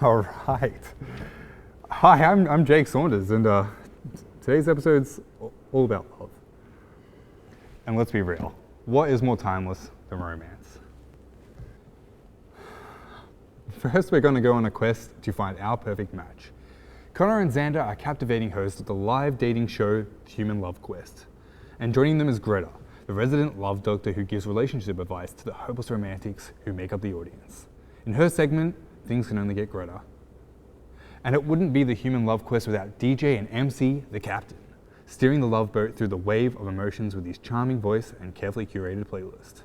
All right. Hi, I'm Jake Saunders, and today's episode's all about love. And let's be real, what is more timeless than romance? First, we're going to go on a quest to find our perfect match. Connor and Xander are captivating hosts of the live dating show Human Love Quest. And joining them is Greta, the resident love doctor who gives relationship advice to the hopeless romantics who make up the audience. In her segment, things can only get Greta. And it wouldn't be the Human Love Quest without DJ and MC, the captain, steering the love boat through the wave of emotions with his charming voice and carefully curated playlist.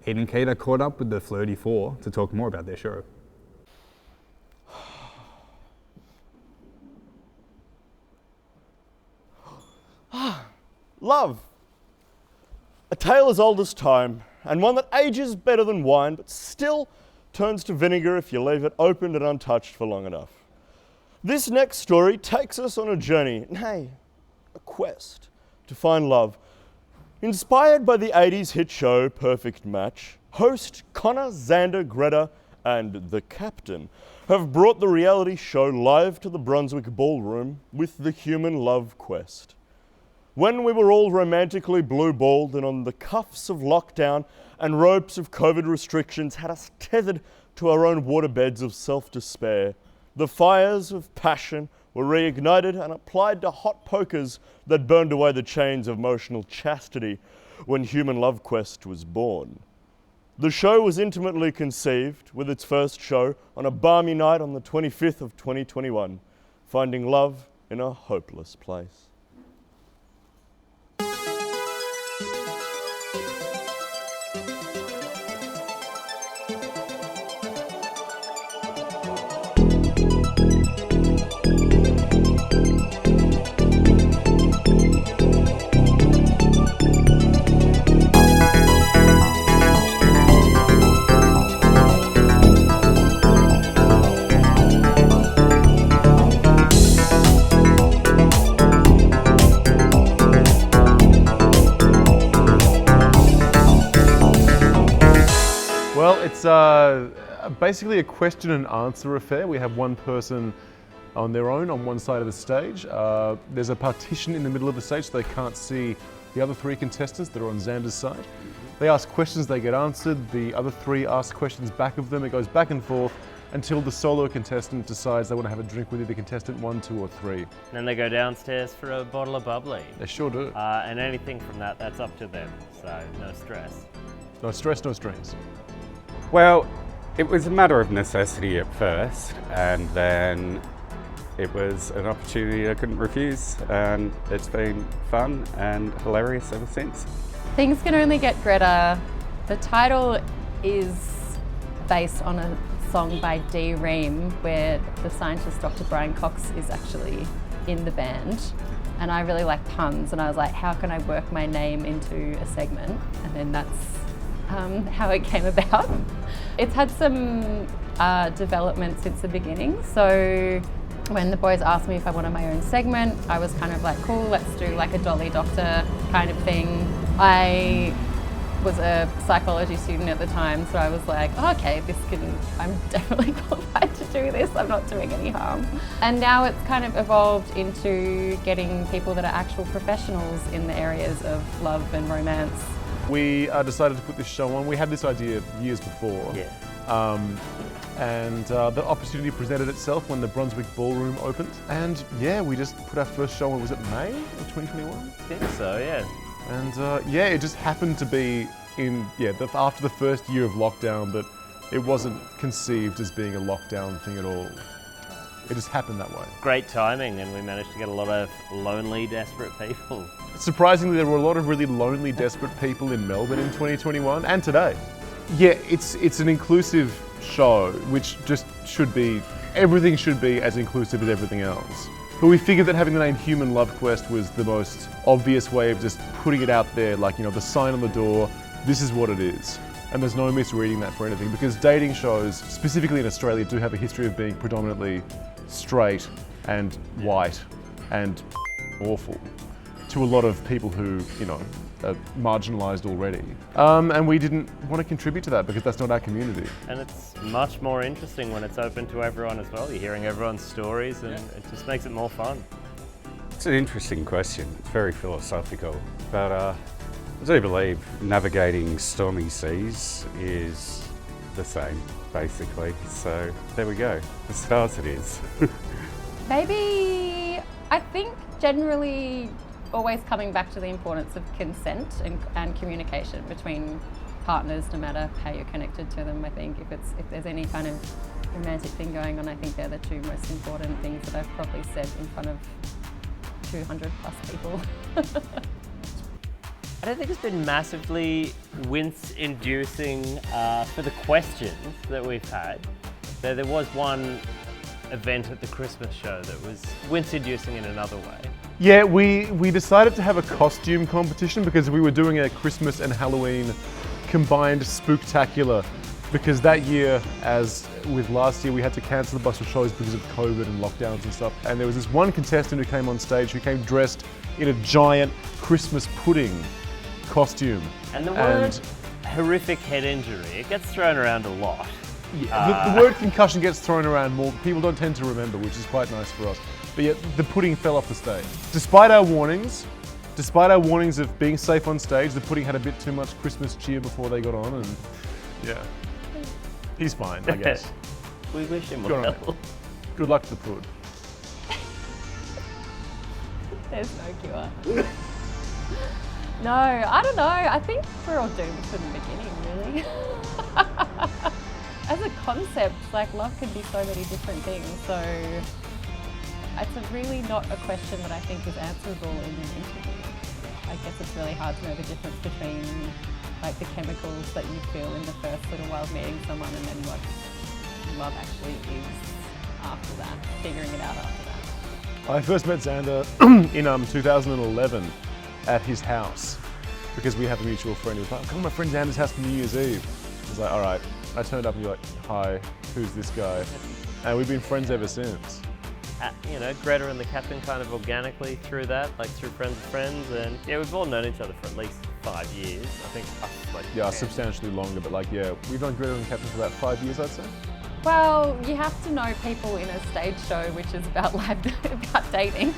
Aiden and Kate are caught up with the Flirty Four to talk more about their show. Love. A tale as old as time, and one that ages better than wine, but still turns to vinegar if you leave it opened and untouched for long enough. This next story takes us on a journey, nay, a quest, to find love. Inspired by the 80s hit show Perfect Match, host Connor, Xander, Greta, and the captain have brought the reality show live to the Brunswick Ballroom with the Human Love Quest. When we were all romantically blue-balled and on the cuffs of lockdown and ropes of COVID restrictions had us tethered to our own waterbeds of self-despair, the fires of passion were reignited and applied to hot pokers that burned away the chains of emotional chastity when Human Love Quest was born. The show was intimately conceived with its first show on a balmy night on the 25th of 2021, finding love in a hopeless place. Well, it's basically a question and answer affair. We have one person on their own on one side of the stage. There's a partition in the middle of the stage so they can't see the other three contestants that are on Xander's side. They ask questions, they get answered. The other three ask questions back of them. It goes back and forth until the solo contestant decides they want to have a drink with either contestant 1, 2, or 3. Then they go downstairs for a bottle of bubbly. They sure do. And anything from that's up to them, so no stress. No stress, no strings. Well, it was a matter of necessity at first, and then it was an opportunity I couldn't refuse, and it's been fun and hilarious ever since. Things Can Only Get Greta. The title is based on a song by Dee Ream where the scientist Dr. Brian Cox is actually in the band. And I really like puns, and I was like, how can I work my name into a segment? And then that's how it came about. It's had some development since the beginning. So when the boys asked me if I wanted my own segment, I was kind of like, cool, let's do like a Dolly Doctor kind of thing. I was a psychology student at the time, so I was like, oh, okay, I'm definitely qualified to do this. I'm not doing any harm. And now it's kind of evolved into getting people that are actual professionals in the areas of love and romance. We decided to put this show on. We had this idea years before. Yeah. And the opportunity presented itself when the Brunswick Ballroom opened. And yeah, we just put our first show on, was it May of 2021? I think so, yeah. And yeah, it just happened to be after the first year of lockdown, but it wasn't conceived as being a lockdown thing at all. It just happened that way. Great timing, and we managed to get a lot of lonely, desperate people. Surprisingly, there were a lot of really lonely, desperate people in Melbourne in 2021 and today. Yeah, it's an inclusive show, which just everything should be as inclusive as everything else. But we figured that having the name Human Love Quest was the most obvious way of just putting it out there, like, the sign on the door, this is what it is. And there's no misreading that for anything, because dating shows, specifically in Australia, do have a history of being predominantly straight and white and awful to a lot of people who, marginalised already. And we didn't want to contribute to that because that's not our community. And it's much more interesting when it's open to everyone as well. You're hearing everyone's stories and it just makes it more fun. It's an interesting question. It's very philosophical, but I do believe navigating stormy seas is the same, basically. So there we go. The stars it is. Maybe, I think generally always coming back to the importance of consent and communication between partners, no matter how you're connected to them. I think if there's any kind of romantic thing going on, I think they're the two most important things that I've probably said in front of 200 plus people. I don't think it's been massively wince-inducing for the questions that we've had. There was one event at the Christmas show that was wince-inducing in another way. Yeah, we decided to have a costume competition because we were doing a Christmas and Halloween combined spooktacular, because that year, as with last year, we had to cancel a bunch of shows because of COVID and lockdowns and stuff. And there was this one contestant who came on stage who came dressed in a giant Christmas pudding costume. And the word horrific head injury, it gets thrown around a lot. Yeah, the word concussion gets thrown around more. People don't tend to remember, which is quite nice for us. But yet, the pudding fell off the stage. Despite our warnings of being safe on stage, the pudding had a bit too much Christmas cheer before they got on, and yeah. He's fine, I guess. We wish him Good on well. him. Good luck to the pud. There's no cure. No, I don't know. I think we're all doomed from the beginning, really. As a concept, like, love can be so many different things, so it's really not a question that I think is answerable in an interview. I guess it's really hard to know the difference between like the chemicals that you feel in the first little while meeting someone and then what love actually is after that, figuring it out after that. I first met Xander in 2011 at his house because we have a mutual friend who was like, come to my friend Xander's house for New Year's Eve. I was like, all right. I turned up and you're like, hi, who's this guy? And we've been friends ever since. You know, Greta and the captain kind of organically through that, like through friends of friends, and yeah, we've all known each other for at least 5 years. I think us, like, yeah, substantially longer, but like, yeah, we've known Greta and the captain for about 5 years, I'd say. Well, you have to know people in a stage show, which is about about dating.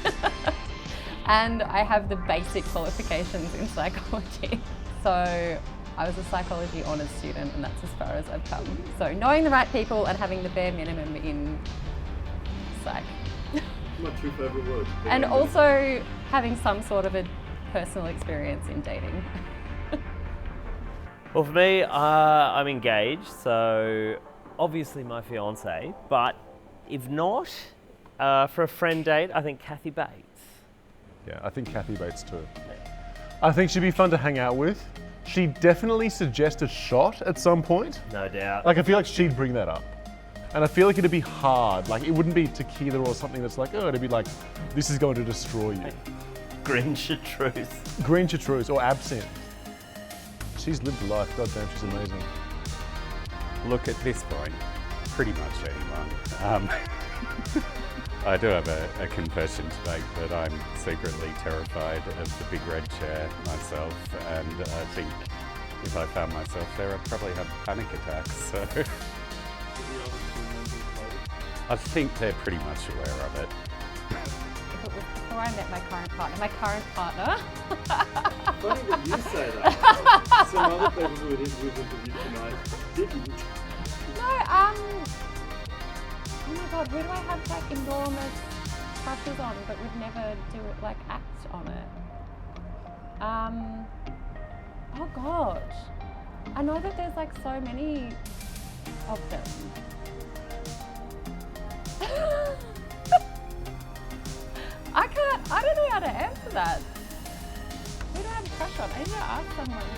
And I have the basic qualifications in psychology. So I was a psychology honours student, and that's as far as I've come. So knowing the right people and having the bare minimum in psych. My two favourite words. And also having some sort of a personal experience in dating. Well, for me, I'm engaged, so obviously my fiance, but if not, for a friend date, I think Kathy Bates. Yeah, I think Kathy Bates too. I think she'd be fun to hang out with. She'd definitely suggest a shot at some point. No doubt. Like, I feel like she'd bring that up. And I feel like it'd be hard. Like, it wouldn't be tequila or something that's like, oh, it'd be like, this is going to destroy you. Green chartreuse. Green chartreuse or absinthe. She's lived a life. God damn, she's amazing. Look, at this point, pretty much anyone. I do have a confession to make that I'm secretly terrified of the big red chair myself, and I think if I found myself there, I'd probably have panic attacks. So I think they're pretty much aware of it. If it was before I met my current partner. Funny that you say that. Some other people who we've interviewed tonight didn't. No, oh my god, who do I have like enormous crushes on but would never do it, like act on it? Oh god. I know that there's like so many of them. I don't know how to answer that. Who do I have a crush on? I need to ask someone.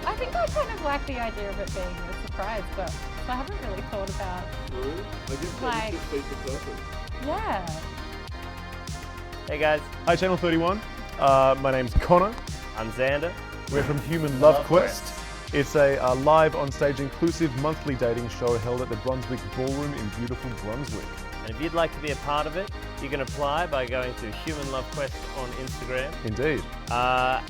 I think I kind of like the idea of it being a surprise, but I haven't really thought about. Really? I guess like, that just the purpose. Yeah. Hey guys, Hi, Channel 31. My name's Connor. I'm Xander. We're from Human Love Quest. It's a live on-stage inclusive monthly dating show held at the Brunswick Ballroom in beautiful Brunswick. And if you'd like to be a part of it, You can apply by going to Human Love Quest on Instagram. Indeed.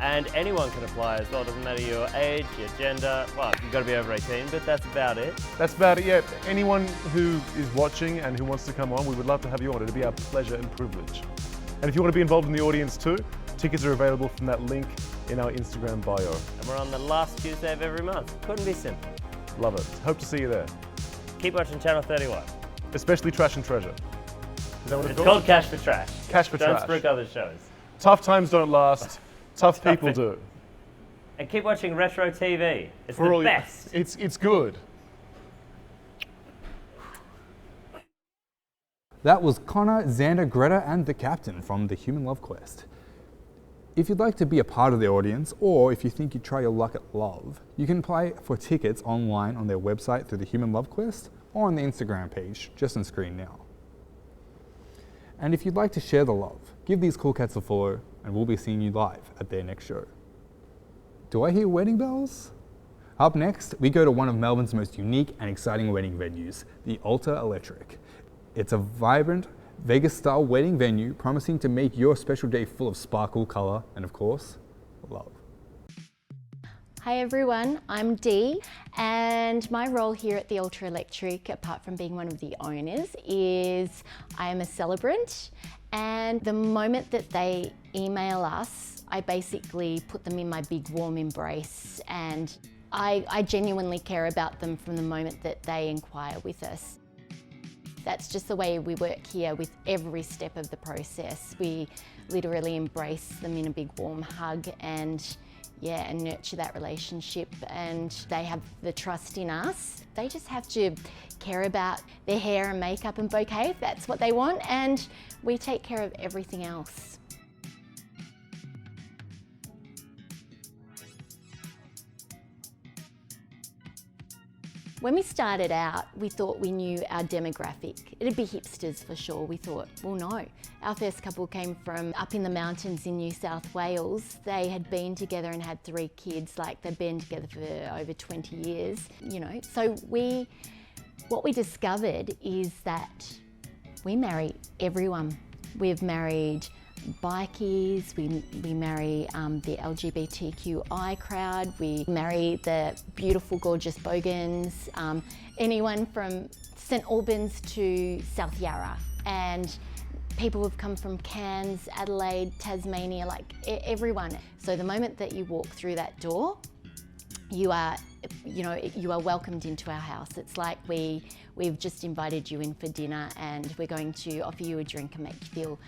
And anyone can apply as well. Doesn't matter your age, your gender. Well, you've got to be over 18, but that's about it. That's about it, yeah. Anyone who is watching and who wants to come on, we would love to have you on. It'd be our pleasure and privilege. And if you want to be involved in the audience too, tickets are available from that link in our Instagram bio. And we're on the last Tuesday of every month. Couldn't be simple. Love it. Hope to see you there. Keep watching Channel 31. Especially Trash and Treasure. Is that what It's called Cash for Trash. Cash for Don't Trash. spruik other shows. Tough times don't last. Tough people do. And keep watching Retro TV. It's For the all best. It's good. That was Connor, Xander, Greta, and the captain from the Human Love Quest. If you'd like to be a part of the audience, or if you think you'd try your luck at love, you can apply for tickets online on their website through the Human Love Quest or on the Instagram page, just on screen now. And if you'd like to share the love, give these cool cats a follow, and we'll be seeing you live at their next show. Do I hear wedding bells? Up next, we go to one of Melbourne's most unique and exciting wedding venues, the Altar Electric. It's a vibrant, Vegas-style wedding venue promising to make your special day full of sparkle, colour, and of course, love. Hi everyone, I'm Dee, and my role here at the Altar Electric, apart from being one of the owners, is I am a celebrant, and the moment that they email us, I basically put them in my big warm embrace, and I genuinely care about them from the moment that they inquire with us. That's just the way we work here with every step of the process. We literally embrace them in a big warm hug and nurture that relationship, and they have the trust in us. They just have to care about their hair and makeup and bouquet if that's what they want, and we take care of everything else. When we started out, we thought we knew our demographic. It'd be hipsters for sure. We thought, well, no. Our first couple came from up in the mountains in New South Wales. They had been together and had 3 kids, like they'd been together for over 20 years, you know. So what we discovered is that we marry everyone. We've married bikies, we marry the LGBTQI crowd, we marry the beautiful, gorgeous bogans, anyone from St Albans to South Yarra, and people have come from Cairns, Adelaide, Tasmania, like everyone. So the moment that you walk through that door, you are welcomed into our house. It's like we've just invited you in for dinner and we're going to offer you a drink and make you feel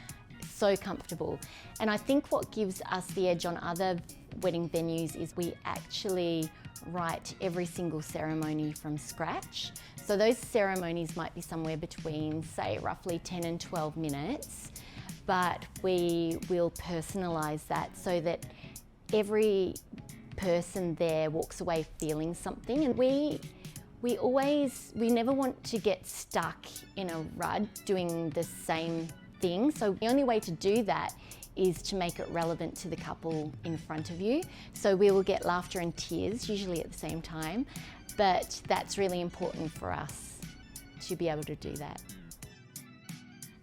so comfortable. And I think what gives us the edge on other wedding venues is we actually write every single ceremony from scratch. So those ceremonies might be somewhere between, say, roughly 10 and 12 minutes, but we will personalise that so that every person there walks away feeling something. And we never want to get stuck in a rut doing the same thing. So the only way to do that is to make it relevant to the couple in front of you. So we will get laughter and tears, usually at the same time, but that's really important for us to be able to do that.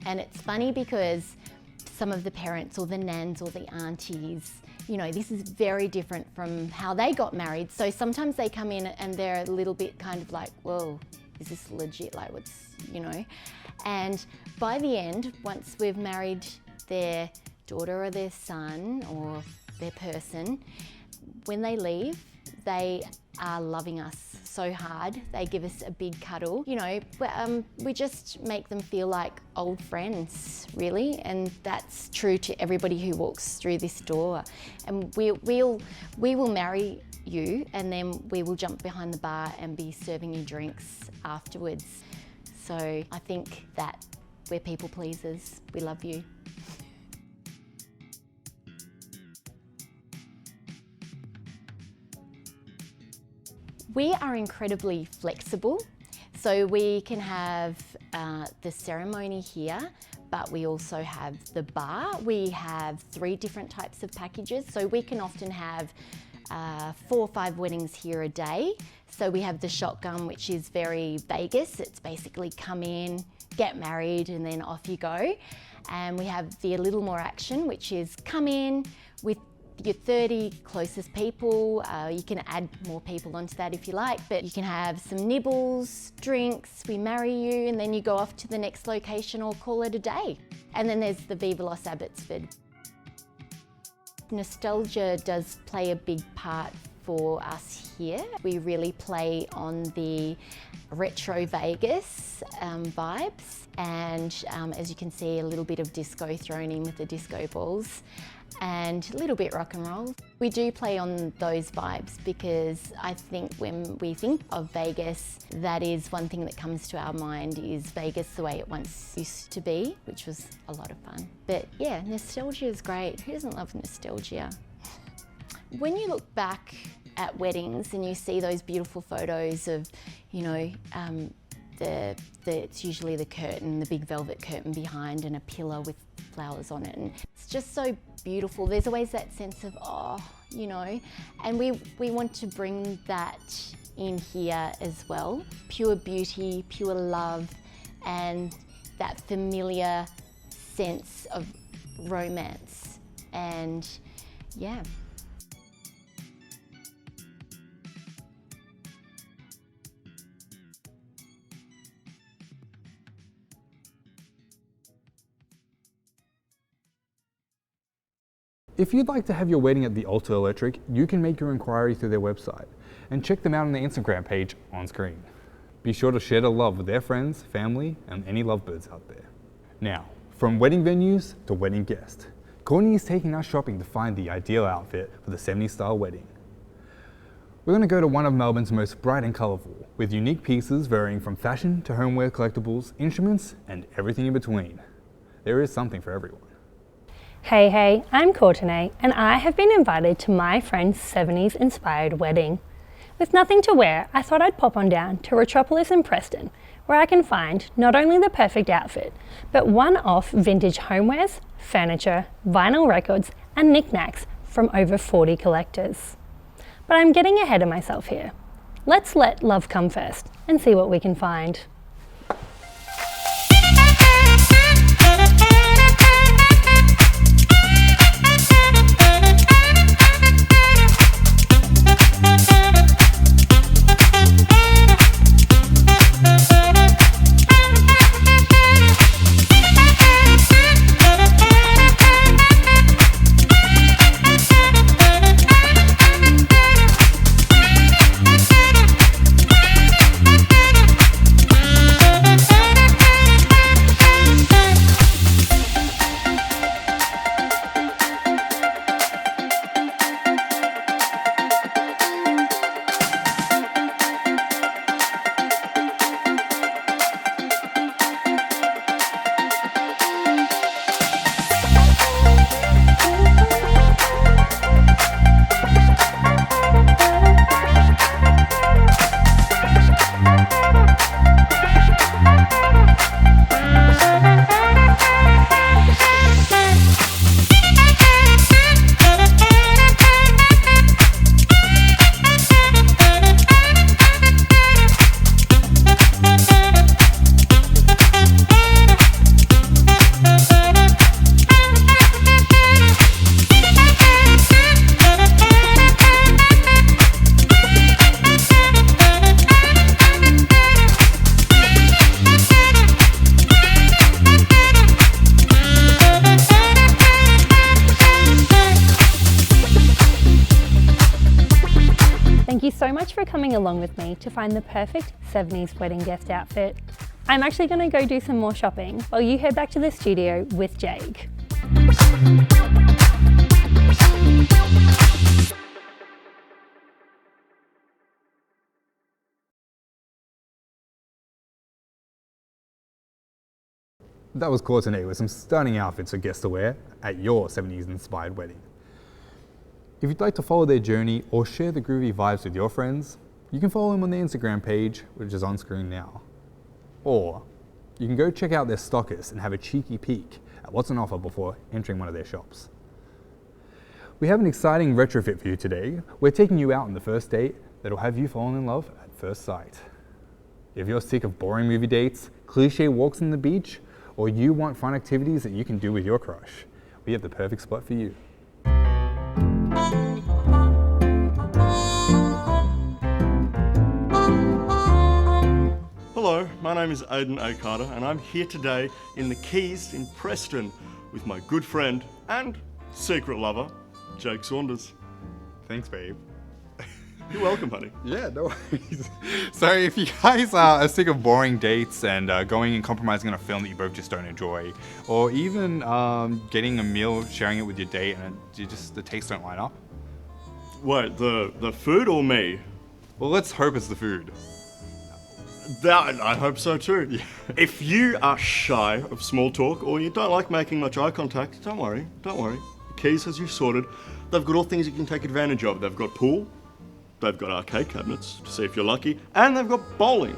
And it's funny because some of the parents or the nans or the aunties, you know, this is very different from how they got married. So sometimes they come in and they're a little bit kind of like, whoa, is this legit? Like, what's, you know? And by the end, once we've married their daughter or their son or their person, when they leave, they are loving us so hard. They give us a big cuddle. You know, we just make them feel like old friends, really, and that's true to everybody who walks through this door. And we will marry you, and then we will jump behind the bar and be serving you drinks afterwards. So I think that we're people pleasers. We love you. We are incredibly flexible, so we can have the ceremony here, but we also have the bar. We have 3 different types of packages, so we can often have 4 or 5 weddings here a day. So we have the shotgun, which is very Vegas. It's basically come in, get married, and then off you go. And we have the A Little More Action, which is come in with your 30 closest people. You can add more people onto that if you like, but you can have some nibbles, drinks, we marry you, and then you go off to the next location or call it a day. And then there's the Viva Los Abbotsford. Nostalgia does play a big part for us here. We really play on the retro Vegas vibes, and as you can see, a little bit of disco thrown in with the disco balls, and a little bit rock and roll. We do play on those vibes because I think when we think of Vegas, that is one thing that comes to our mind is Vegas the way it once used to be, which was a lot of fun. But yeah, nostalgia is great. Who doesn't love nostalgia? When you look back at weddings and you see those beautiful photos of, you know, it's usually the curtain, the big velvet curtain behind and a pillar with flowers on it, and it's just so beautiful. There's always that sense of, oh, you know, and we want to bring that in here as well. Pure beauty, pure love, and that familiar sense of romance, and yeah. If you'd like to have your wedding at the Altar Electric, you can make your inquiry through their website and check them out on the Instagram page on screen. Be sure to share the love with their friends, family, and any lovebirds out there. Now, from wedding venues to wedding guests, Courtney is taking us shopping to find the ideal outfit for the 70s style wedding. We're going to go to one of Melbourne's most bright and colourful, with unique pieces varying from fashion to homeware collectibles, instruments, and everything in between. There is something for everyone. Hey, I'm Courtney, and I have been invited to my friend's 70s inspired wedding. With nothing to wear, I thought I'd pop on down to Retropolis in Preston, where I can find not only the perfect outfit, but one-off vintage homewares, furniture, vinyl records, and knickknacks from over 40 collectors. But I'm getting ahead of myself here. Let's let love come first and see what we can find. Thank you so much for coming along with me to find the perfect 70s wedding guest outfit. I'm actually going to go do some more shopping while you head back to the studio with Jake. That was Courtney with some stunning outfits for guests to wear at your 70s inspired wedding. If you'd like to follow their journey or share the groovy vibes with your friends, you can follow them on their Instagram page, which is on screen now. Or you can go check out their stockist and have a cheeky peek at what's on offer before entering one of their shops. We have an exciting retrofit for you today. We're taking you out on the first date that'll have you falling in love at first sight. If you're sick of boring movie dates, cliche walks on the beach, or you want fun activities that you can do with your crush, we have the perfect spot for you. Hello, my name is Aidan A. Carter, and I'm here today in the Keys in Preston with my good friend and secret lover, Jake Saunders. Thanks, babe. You're welcome, honey. Yeah, no worries. So if you guys are sick of boring dates and going and compromising on a film that you both just don't enjoy, or even getting a meal, sharing it with your date, and the tastes don't line up. Wait, the food or me? Well, let's hope it's the food. I hope so too. If you are shy of small talk or you don't like making much eye contact, don't worry. Keys has you sorted. They've got all things you can take advantage of. They've got pool, they've got arcade cabinets to see if you're lucky, and they've got bowling.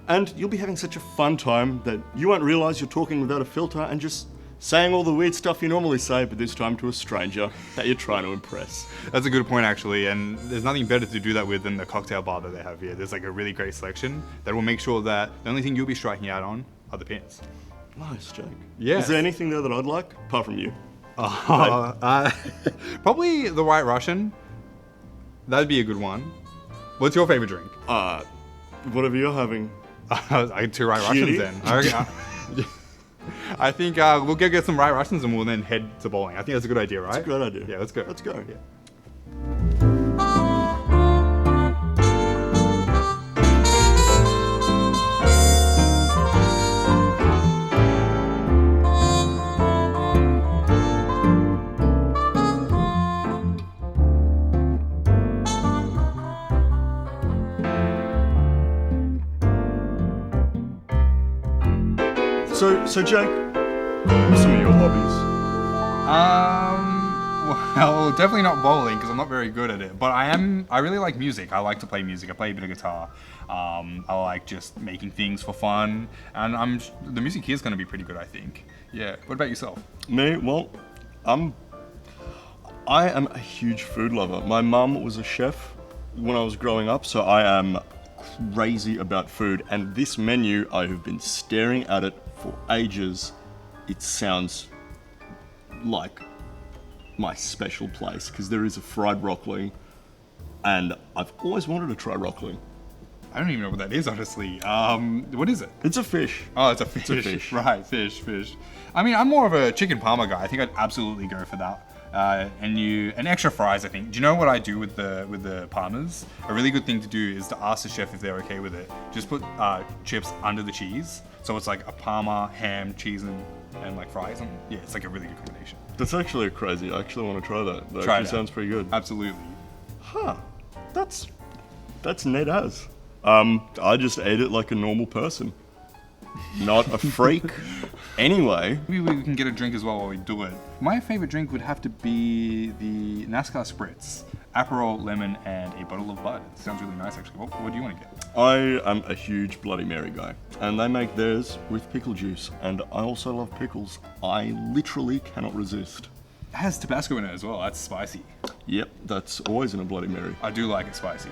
And you'll be having such a fun time that you won't realise you're talking without a filter and just saying all the weird stuff you normally say, but this time to a stranger that you're trying to impress. That's a good point, actually, and there's nothing better to do that with than the cocktail bar that they have here. There's like a really great selection that will make sure that the only thing you'll be striking out on are the pins. Nice, Jake. Yes. Is there anything there that I'd like, apart from you? Probably the White Russian. That'd be a good one. What's your favorite drink? Whatever you're having. I had 2 White Cutie. Russians then. Okay. I think we'll go get some White Russians and we'll then head to bowling. I think that's a good idea, right? That's a great idea. Yeah, let's go. Let's go. Yeah. So Jake, what are some of your hobbies? Well, definitely not bowling because I'm not very good at it. But I really like music. I like to play music. I play a bit of guitar. I like just making things for fun. And the music here is going to be pretty good, I think. Yeah. What about yourself? Me? Well, I am a huge food lover. My mum was a chef when I was growing up, so I am crazy about food. And this menu, I have been staring at it for ages. It sounds like my special place because there is a fried broccoli, and I've always wanted to try broccoli. I don't even know what that is, honestly. What is it? It's a fish. Oh, it's a fish. It's a fish. Right, fish. I mean, I'm more of a chicken parma guy. I think I'd absolutely go for that. And extra fries, I think. Do you know what I do with the parmas? A really good thing to do is to ask the chef if they're okay with it. Just put chips under the cheese, so it's like a parma, ham, cheese, and like fries. And yeah, it's like a really good combination. That's actually crazy. I actually want to try that. That Try actually it out. sounds pretty good. Absolutely. Huh. That's neat as. I just ate it like a normal person. Not a freak. Anyway. Maybe we can get a drink as well while we do it. My favorite drink would have to be the NASCAR Spritz. Aperol, lemon, and a bottle of Bud. It sounds really nice, actually. What do you want to get? I am a huge Bloody Mary guy, and they make theirs with pickle juice, and I also love pickles. I literally cannot resist. It has Tabasco in it as well. That's spicy. Yep, that's always in a Bloody Mary. I do like it spicy.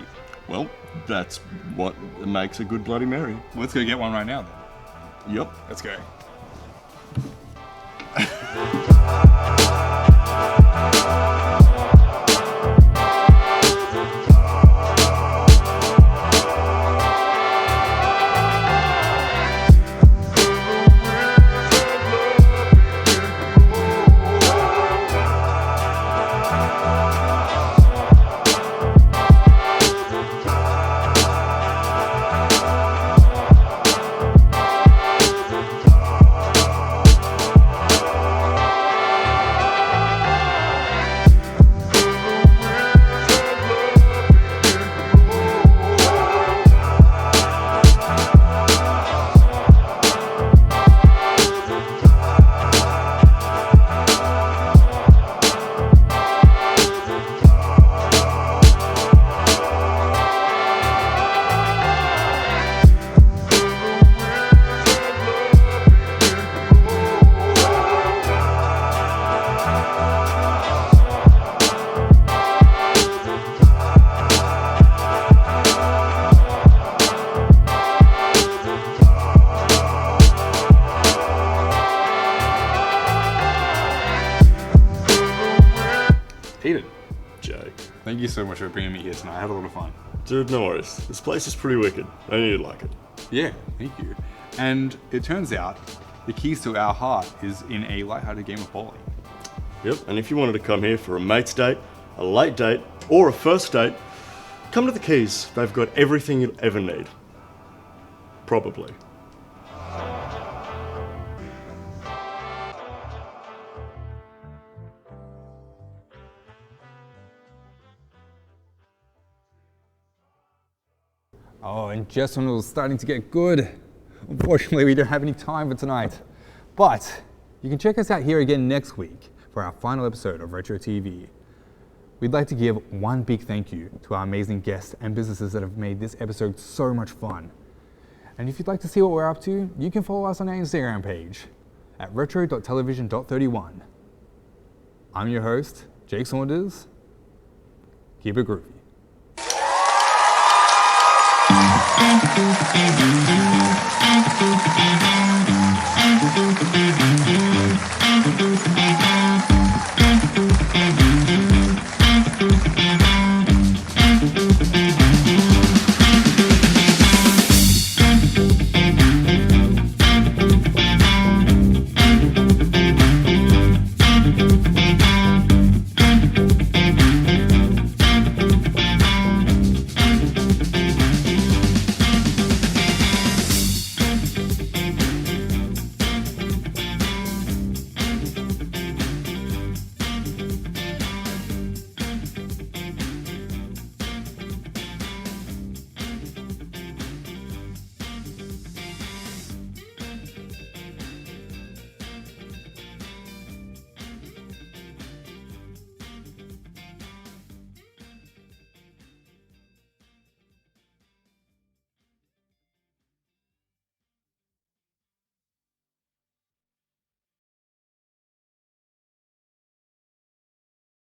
Well, that's what makes a good Bloody Mary. Let's go get one right now, then. Yep. Let's go. Eden, Jake. thank you so much for bringing me here tonight. I had a lot of fun. Dude, no worries. This place is pretty wicked. I knew you'd like it. Yeah, thank you. And it turns out the keys to our heart is in a lighthearted game of bowling. Yep, and if you wanted to come here for a mate's date, a late date, or a first date, come to the Keys. They've got everything you'll ever need. Probably. Oh, and just when it was starting to get good, unfortunately we don't have any time for tonight. But you can check us out here again next week for our final episode of Retro TV. We'd like to give one big thank you to our amazing guests and businesses that have made this episode so much fun. And if you'd like to see what we're up to, you can follow us on our Instagram page at retro.television.31. I'm your host, Jake Saunders. Keep it groovy. Thank you.